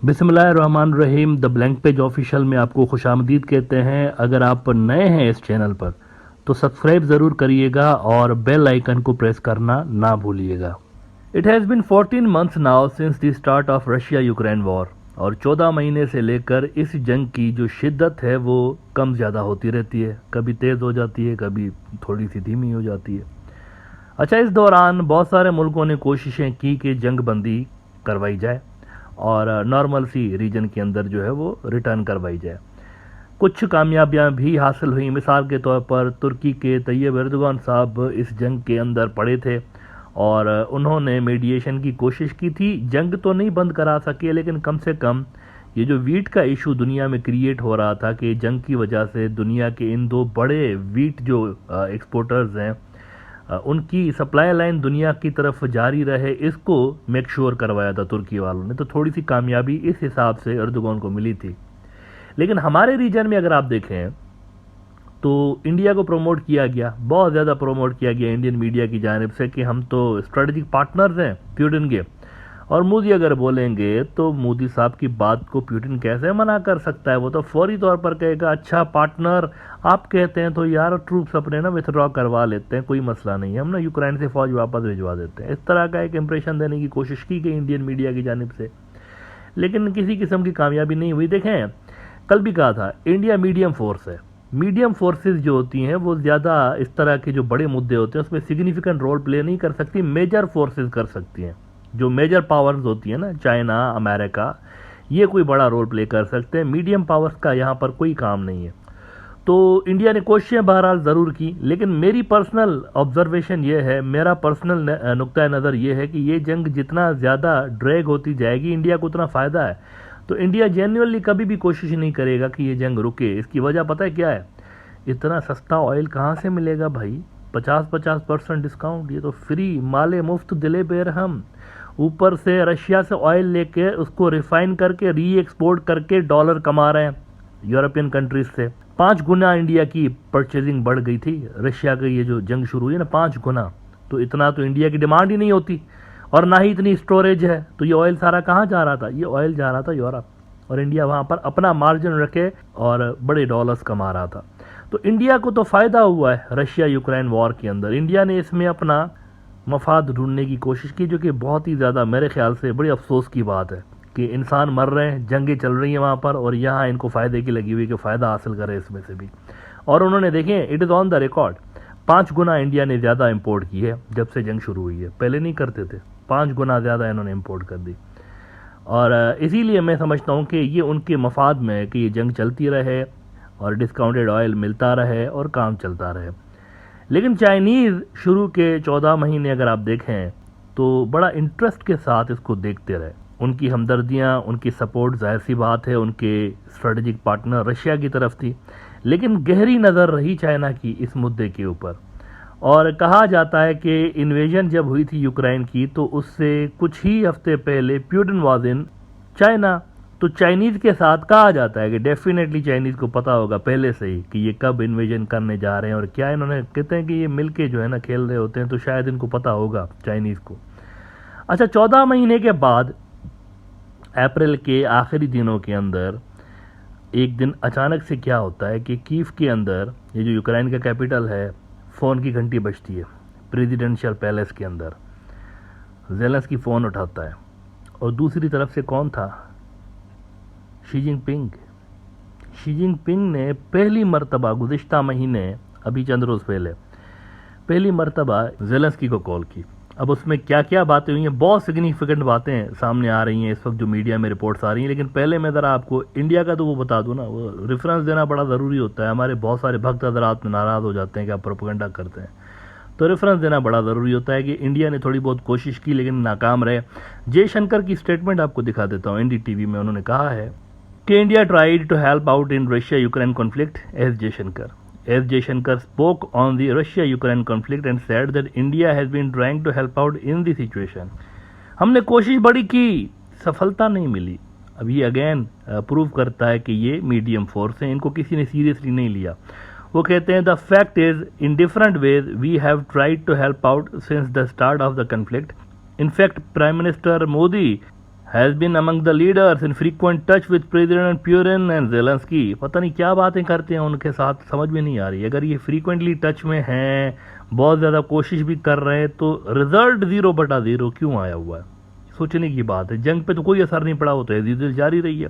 बिस्मिल्लाहिर्रहमानिर्रहीम। The blank page official में आपको खुशामदीद कहते हैं। अगर आप नए हैं इस चैनल पर तो सब्सक्राइब ज़रूर करिएगा और बेल आइकन को प्रेस करना ना भूलिएगा। It has been 14 months now since the start of Russia Ukraine war. और 14 महीने से लेकर इस जंग की जो शिद्दत है वो कम ज़्यादा होती रहती है, कभी तेज़ हो जाती है, कभी थोड़ी सी धीमी हो जाती है। अच्छा, इस दौरान बहुत सारे मुल्कों ने कोशिशें की कि जंग बंदी करवाई जाए और नॉर्मल सी रीजन के अंदर जो है वो रिटर्न करवाई जाए। कुछ कामयाबियां भी हासिल हुई। मिसाल के तौर पर तुर्की के तैयब एर्दोगान साहब इस जंग के अंदर पड़े थे और उन्होंने मीडिएशन की कोशिश की थी। जंग तो नहीं बंद करा सके, लेकिन कम से कम ये जो वीट का इशू दुनिया में क्रिएट हो रहा था कि जंग की वजह से दुनिया के इन दो बड़े वीट जो एक्सपोर्टर्स हैं उनकी सप्लाई लाइन दुनिया की तरफ जारी रहे, इसको मेक श्योर करवाया था तुर्की वालों ने। तो थोड़ी सी कामयाबी इस हिसाब से एर्दोगान को मिली थी। लेकिन हमारे रीजन में अगर आप देखें तो इंडिया को प्रमोट किया गया, बहुत ज़्यादा प्रमोट किया गया इंडियन मीडिया की जानिब से कि हम तो स्ट्रेटेजिक पार्टनर्स हैं प्यूटिन के। और मोदी अगर बोलेंगे तो मोदी साहब की बात को प्यूटिन कैसे मना कर सकता है? वो तो फौरी तौर पर कहेगा अच्छा पार्टनर आप कहते हैं तो यार ट्रूप्स अपने ना विथड्रॉ करवा लेते हैं, कोई मसला नहीं है, हम ना यूक्रेन से फौज वापस भिजवा देते हैं। इस तरह का एक इंप्रेशन देने की कोशिश की गई इंडियन मीडिया की जानिब से, लेकिन किसी किस्म की कामयाबी नहीं हुई। देखें, कल भी कहा था इंडिया मीडियम फोर्स है। मीडियम फोर्सेस जो होती हैं वो ज़्यादा इस तरह के जो बड़े मुद्दे होते हैं उसमें सिग्निफिकेंट रोल प्ले नहीं कर सकती, मेजर फोर्सेस कर सकती हैं। जो मेजर पावर्स होती है ना, चाइना, अमेरिका, ये कोई बड़ा रोल प्ले कर सकते हैं। मीडियम पावर्स का यहाँ पर कोई काम नहीं है। तो इंडिया ने कोशिशें बहरहाल ज़रूर की, लेकिन मेरी पर्सनल ऑब्जर्वेशन ये है, मेरा पर्सनल नुक्ता नज़र ये है कि ये जंग जितना ज़्यादा ड्रैग होती जाएगी इंडिया को उतना फ़ायदा है। तो इंडिया जेन्युइनली कभी भी कोशिश नहीं करेगा कि ये जंग रुके। इसकी वजह पता है क्या है? इतना सस्ता ऑयल कहाँ से मिलेगा भाई? 50% डिस्काउंट, ये तो फ्री माले मुफ्त दिले बेरहम। ऊपर से रशिया से ऑयल लेके उसको रिफाइन करके री एक्सपोर्ट करके डॉलर कमा रहे हैं यूरोपियन कंट्रीज से। 5 गुना इंडिया की परचेजिंग बढ़ गई थी रशिया की, ये जो जंग शुरू हुई ना 5 गुना। तो इतना तो इंडिया की डिमांड ही नहीं होती और ना ही इतनी स्टोरेज है। तो ये ऑयल सारा कहाँ जा रहा था? ये ऑयल जा रहा था यूरोप, और इंडिया वहाँ पर अपना मार्जिन रखे और बड़े डॉलर्स कमा रहा था। तो इंडिया को तो फ़ायदा हुआ है रशिया यूक्रेन वॉर के अंदर। इंडिया ने इसमें अपना मफाद ढूंढने की कोशिश की, जो कि बहुत ही ज़्यादा मेरे ख्याल से बड़ी अफसोस की बात है कि इंसान मर रहे हैं, जंगें चल रही हैं वहाँ पर, और यहाँ इनको फ़ायदे की लगी हुई कि फ़ायदा हासिल करें इसमें से भी। और उन्होंने देखें, it is on the record, 5 Guna India ने ज़्यादा इम्पोर्ट की है जब से जंग शुरू हुई है। पहले नहीं करते थे, 5 गुना ज़्यादा इन्होंने इम्पोर्ट कर दी। और इसीलिए मैं समझता हूँ कि ये उनके मफाद में है कि ये जंग चलती रहे और डिस्काउंटेड ऑयल मिलता रहे और काम चलता रहे। लेकिन चाइनीज़ शुरू के 14 महीने अगर आप देखें तो बड़ा इंटरेस्ट के साथ इसको देखते रहे। उनकी हमदर्दियाँ, उनकी सपोर्ट जाहिर सी बात है उनके स्ट्रेटजिक पार्टनर रशिया की तरफ थी, लेकिन गहरी नज़र रही चाइना की इस मुद्दे के ऊपर। और कहा जाता है कि इन्वेजन जब हुई थी यूक्रेन की तो उससे कुछ ही हफ्ते पहले प्यूटिन वाज इन चाइना। तो चाइनीज़ के साथ कहा जाता है कि डेफिनेटली चाइनीज़ को पता होगा पहले से ही कि ये कब इन्वेजन करने जा रहे हैं और क्या। इन्होंने कहते हैं कि ये मिलके जो है ना खेल रहे होते हैं, तो शायद इनको पता होगा चाइनीज़ को। अच्छा, 14 महीने के बाद अप्रैल के आखिरी दिनों के अंदर एक दिन अचानक से क्या होता है कि कीव के अंदर, ये जो यूक्रेन का कैपिटल है, फ़ोन की घंटी बजती है प्रेसिडेंशियल पैलेस के अंदर। ज़ेलेंस्की फ़ोन उठाता है और दूसरी तरफ से कौन था? Xi Jinping. शी जिनपिंग ने पहली मर्तबा गुज़िश्ता महीने, अभी चंद रोज़ पहले, पहली मर्तबा ज़ेलेंस्की को कॉल की। अब उसमें क्या क्या बातें हुई हैं, बहुत सिग्निफिकेंट बातें सामने आ रही हैं इस वक्त जो मीडिया में रिपोर्ट्स आ रही हैं। लेकिन पहले मैं ज़रा आपको इंडिया का तो वो बता दूँ ना, वो रेफरेंस देना बड़ा ज़रूरी होता है। हमारे बहुत सारे भक्त हज़रात नाराज़ हो जाते हैं कि आप प्रोपेगेंडा करते हैं, तो रेफरेंस देना बड़ा ज़रूरी होता है कि इंडिया ने थोड़ी बहुत कोशिश की लेकिन नाकाम रहे। जयशंकर की स्टेटमेंट आपको दिखा देता हूँ, NDTV में उन्होंने कहा है कि India tried to help out in Russia Ukraine conflict as Jaishankar spoke on the Russia-Ukraine conflict and said that India has been trying to help out in the situation. हमने कोशिश बड़ी की, सफलता नहीं मिली। अब ये अगेन प्रूव करता है कि ये मीडियम फोर्स है, इनको किसी ने सीरियसली नहीं लिया। वो कहते हैं the fact is in different ways we have tried to help out since the start of the conflict. In fact, Prime Minister Modi has been among the leaders in frequent touch with President Putin and Zelensky. पता नहीं क्या बातें करते हैं उनके साथ, समझ में नहीं आ रही। अगर ये फ्रीक्वेंटली टच में हैं, बहुत ज़्यादा कोशिश भी कर रहे हैं, तो रिजल्ट 0/0 क्यों आया हुआ है? सोचने की बात है। जंग पे तो कोई असर नहीं पड़ा, हो तो एज़ जारी रही है,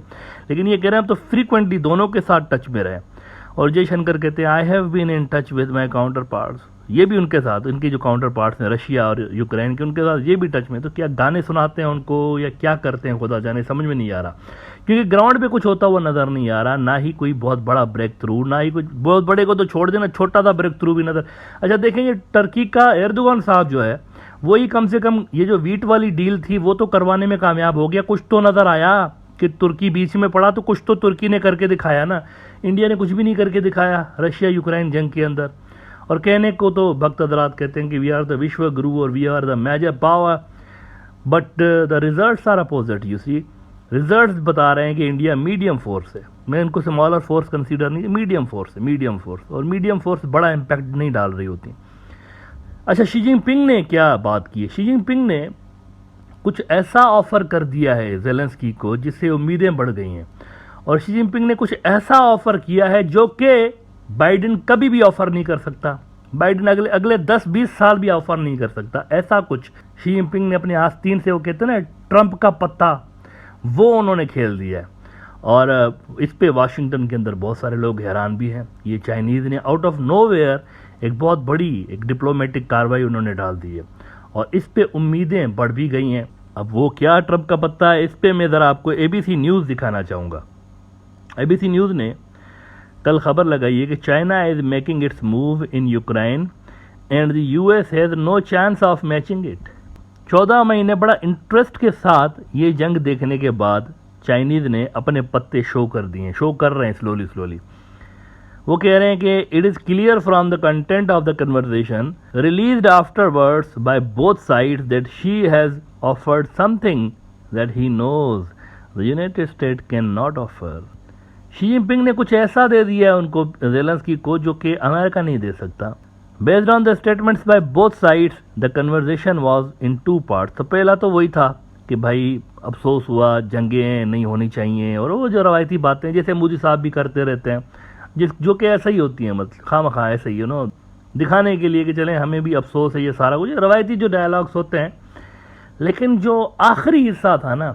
लेकिन ये कह रहे हैं तो फ्रीक्वेंटली दोनों के साथ टच में रहे। और जयशंकर कहते हैं I have been in touch with my counterparts, ये भी उनके साथ, इनके जो काउंटर पार्ट्स हैं रशिया और यूक्रेन के, उनके साथ ये भी टच में। तो क्या गाने सुनाते हैं उनको या क्या करते हैं, खुदा जाने, समझ में नहीं आ रहा, क्योंकि ग्राउंड पे कुछ होता हुआ नज़र नहीं आ रहा, ना ही कोई बहुत बड़ा ब्रेक थ्रू, ना ही कुछ बहुत बड़े को तो छोड़ देना, छोटा सा ब्रेक थ्रू भी नज़र। अच्छा देखेंगे, टर्की का एर्दोगान साहब जो है वही कम से कम ये जो वीट वाली डील थी वो तो करवाने में कामयाब हो गया, कुछ तो नज़र आया कि तुर्की बीच में पड़ा, तो कुछ तो तुर्की ने करके दिखाया ना। इंडिया ने कुछ भी नहीं करके दिखाया रशिया यूक्रेन जंग के अंदर। और कहने को तो भक्त हजरात कहते हैं कि we are the vishwa guru और we are the major power, but the results are opposite. You see, results बता रहे हैं कि इंडिया मीडियम फोर्स है। मैं इनको स्मॉलर फोर्स कंसीडर नहीं, मीडियम फोर्स है, मीडियम फोर्स। और मीडियम फोर्स बड़ा इम्पैक्ट नहीं डाल रही होती। अच्छा, शी जिनपिंग ने क्या बात की है? शी जिनपिंग ने कुछ ऐसा ऑफर कर दिया है ज़ेलेंस्की को जिससे उम्मीदें बढ़ गई हैं। और शी जिनपिंग ने कुछ ऐसा ऑफर किया है जो कि बाइडेन कभी भी ऑफर नहीं कर सकता। बाइडेन अगले 10-20 साल भी ऑफर नहीं कर सकता। ऐसा कुछ शी जिनपिंग ने अपने आस्तीन से, वो कहते हैं ना ट्रंप का पत्ता, वो उन्होंने खेल दिया है। और इस पे वाशिंगटन के अंदर बहुत सारे लोग हैरान भी हैं। ये चाइनीज़ ने आउट ऑफ नोवेयर एक बहुत बड़ी एक डिप्लोमेटिक कार्रवाई उन्होंने डाल दी है और इस पे उम्मीदें बढ़ भी गई हैं। अब वो क्या ट्रंप का पत्ता है, इस पे मैं ज़रा आपको ABC न्यूज़ दिखाना चाहूँगा। ABC न्यूज़ ने कल खबर लगाई है कि China is making its move in Ukraine and the US has no chance of matching it. 14 महीने बड़ा इंटरेस्ट के साथ ये जंग देखने के बाद चाइनीज़ ने अपने पत्ते शो कर दिए, शो कर रहे हैं स्लोली। वो कह रहे हैं कि it is clear from the content of the conversation released afterwards by both sides that Xi has offered something that he knows the United State can not offer. Xi Jinping ने कुछ ऐसा दे दिया है उनको, ज़ेलेंस्की को, जो कि America नहीं दे सकता। Based on the statements bye both sides the conversation was in 2 parts. तो पहला तो वही था कि भाई अफसोस हुआ, जंगें नहीं होनी चाहिए, और वो जो रवायती बातें जैसे मोदी साहब भी करते रहते हैं, जो कि ऐसा ही होती हैं, मतलब खामखा ऐसे ही नो दिखाने के लिए कि चलें हमें भी अफसोस है, ये सारा कुछ रवायती जो डायलॉग्स होते हैं। लेकिन जो आखिरी हिस्सा था ना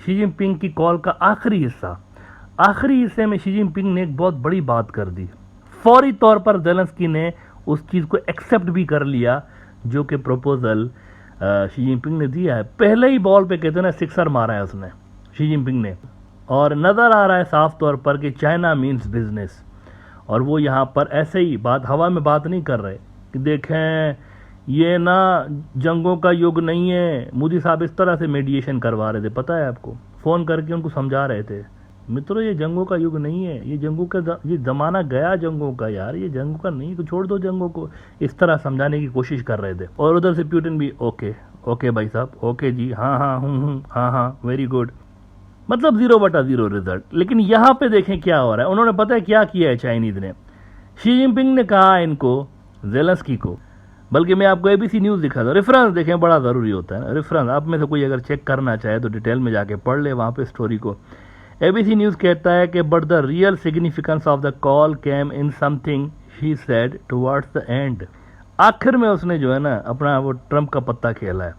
शी जिनपिंग की कॉल का, आखिरी हिस्से में शी जिनपिंग ने एक बहुत बड़ी बात कर दी। फौरी तौर पर ज़ेलेंस्की ने उस चीज़ को एक्सेप्ट भी कर लिया जो कि प्रपोजल शी जिनपिंग ने दिया है। पहले ही बॉल पे कहते हैं ना सिक्सर मारा है उसने, शी जिनपिंग ने। और नज़र आ रहा है साफ तौर पर कि चाइना मीन्स बिजनेस। और वो यहाँ पर ऐसे ही बात, हवा में बात नहीं कर रहे कि देखें ये ना जंगों का युग नहीं है। मोदी साहब इस तरह से मेडिएशन करवा रहे थे, पता है आपको, फ़ोन करके उनको समझा रहे थे, मित्रों ये जंगों का युग नहीं है, ये जंगों का ये ज़माना गया जंगों का, यार ये जंगों का नहीं, तो छोड़ दो जंगों को। इस तरह समझाने की कोशिश कर रहे थे। और उधर से पुतिन भी ओके भाई साहब, ओके जी, हाँ, वेरी गुड, मतलब 0/0 रिजल्ट। लेकिन यहाँ पे देखें क्या हो रहा है। उन्होंने पता है क्या किया है चाइनीज़ ने? शी जिनपिंग ने कहा इनको, ज़ेलेंस्की को, बल्कि मैं आपको ABC न्यूज़ दिखा दूँ, रेफरेंस देखें, बड़ा ज़रूरी होता है ना रेफरेंस। आप में से कोई अगर चेक करना चाहे तो डिटेल में जाके पढ़ ले वहाँ पे स्टोरी को। ABC न्यूज़ कहता है कि but the real significance of the call came in something Xi said towards the end. आखिर में उसने जो है ना अपना वो ट्रंप का पत्ता खेला है।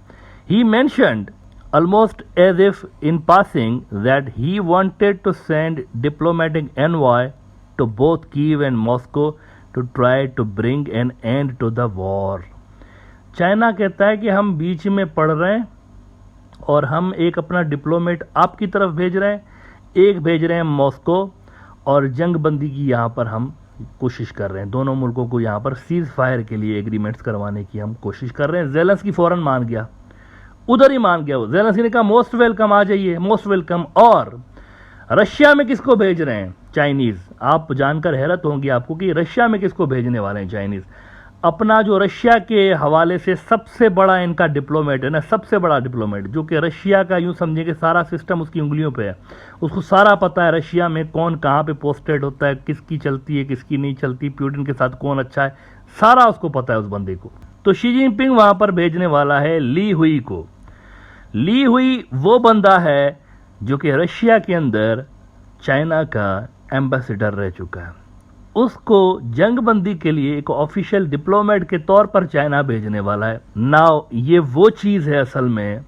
ही mentioned almost as if in passing that he wanted to send diplomatic envoy to both Kyiv and Moscow to try to bring an end to the war। China कहता है कि हम बीच में पड़ रहे हैं और हम एक अपना डिप्लोमेट आपकी तरफ भेज रहे हैं, एक भेज रहे हैं मॉस्को, और जंग बंदी की यहाँ पर हम कोशिश कर रहे हैं। दोनों मुल्कों को यहाँ पर सीज फायर के लिए एग्रीमेंट्स करवाने की हम कोशिश कर रहे हैं। ज़ेलेंस्की फौरन मान गया, उधर ही मान गया वो। ज़ेलेंस्की ने कहा मोस्ट वेलकम, आ जाइए, मोस्ट वेलकम। और रशिया में किसको भेज रहे हैं चाइनीज़? आप जानकर हैरत होंगी आपको कि रशिया में किसको भेजने वाले हैं चाइनीज़? अपना जो रशिया के हवाले से सबसे बड़ा इनका डिप्लोमेट है ना, सबसे बड़ा डिप्लोमेट, जो कि रशिया का यूँ समझे कि सारा सिस्टम उसकी उंगलियों पे है, उसको सारा पता है रशिया में कौन कहाँ पे पोस्टेड होता है, किसकी चलती है किसकी नहीं चलती, पुतिन के साथ कौन अच्छा है, सारा उसको पता है उस बंदे को। तो शी जिनपिंग वहाँ पर भेजने वाला है ली हुई को। ली हुई वो बंदा है जो कि रशिया के अंदर चाइना का एम्बेसडर रह चुका है। उसको जंगबंदी के लिए एक ऑफिशियल डिप्लोमेट के तौर पर चाइना भेजने वाला है। नाउ ये वो चीज़ है असल में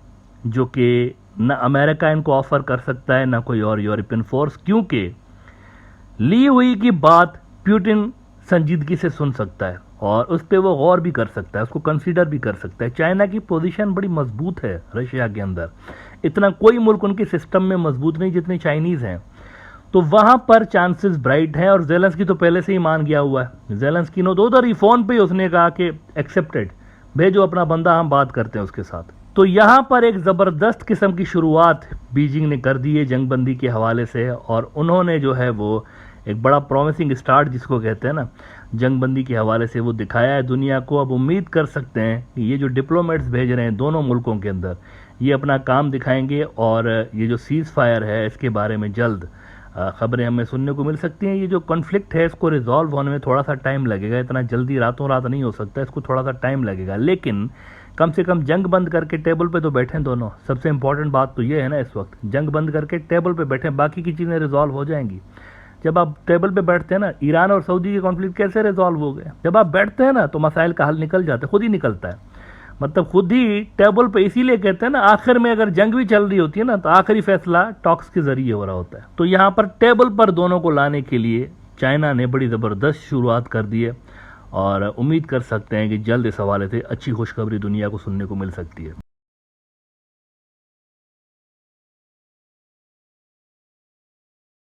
जो कि न अमेरिका इनको ऑफर कर सकता है, ना कोई और यूरोपियन फोर्स, क्योंकि ली हुई की बात पुतिन संजीदगी से सुन सकता है और उस पर वो गौर भी कर सकता है, उसको कंसीडर भी कर सकता है। चाइना की पोजीशन बड़ी मजबूत है रशिया के अंदर, इतना कोई मुल्क उनके सिस्टम में मजबूत नहीं जितने चाइनीज़ हैं, तो वहां पर चांसेस ब्राइट हैं। और जेलेंस्की तो पहले से ही मान गया हुआ है। जेलेंस्की ने तो उधर ही फोन पे उसने कहा कि एक्सेप्टेड, भेजो अपना बंदा, हम बात करते हैं उसके साथ। तो यहां पर एक ज़बरदस्त किस्म की शुरुआत बीजिंग ने कर दी है जंगबंदी के हवाले से, और उन्होंने जो है वो एक बड़ा प्रॉमिसिंग स्टार्ट जिसको कहते हैं ना जंगबंदी के हवाले से वो दिखाया है दुनिया को। अब उम्मीद कर सकते हैं कि ये जो डिप्लोमेट्स भेज रहे हैं दोनों मुल्कों के अंदर, ये अपना काम दिखाएंगे और ये जो सीज़ फायर है इसके बारे में जल्द खबरें हमें सुनने को मिल सकती हैं। ये जो कॉन्फ्लिक्ट है इसको रिजॉल्व होने में थोड़ा सा टाइम लगेगा, इतना जल्दी रातों रात नहीं हो सकता, इसको थोड़ा सा टाइम लगेगा, लेकिन कम से कम जंग बंद करके टेबल पे तो बैठे दोनों। सबसे इंपॉर्टेंट बात तो ये है ना, इस वक्त जंग बंद करके टेबल पे बैठे, बाकी की चीज़ें रिजॉल्व हो जाएंगी। जब आप टेबल पे बैठते हैं ना, ईरान और सऊदी के कॉन्फ्लिक्ट कैसे रिजॉल्व हो गए, जब आप बैठते हैं ना तो मसाइल का हल निकल जाता है, खुद ही निकलता है। मतलब खुद ही टेबल पे, इसीलिए कहते हैं ना आखिर में अगर जंग भी चल रही होती है ना तो आखिरी फैसला टॉक्स के जरिए हो रहा होता है। तो यहाँ पर टेबल पर दोनों को लाने के लिए चाइना ने बड़ी ज़बरदस्त शुरुआत कर दी है और उम्मीद कर सकते हैं कि जल्द इस हवाले से अच्छी खुशखबरी दुनिया को सुनने को मिल सकती है।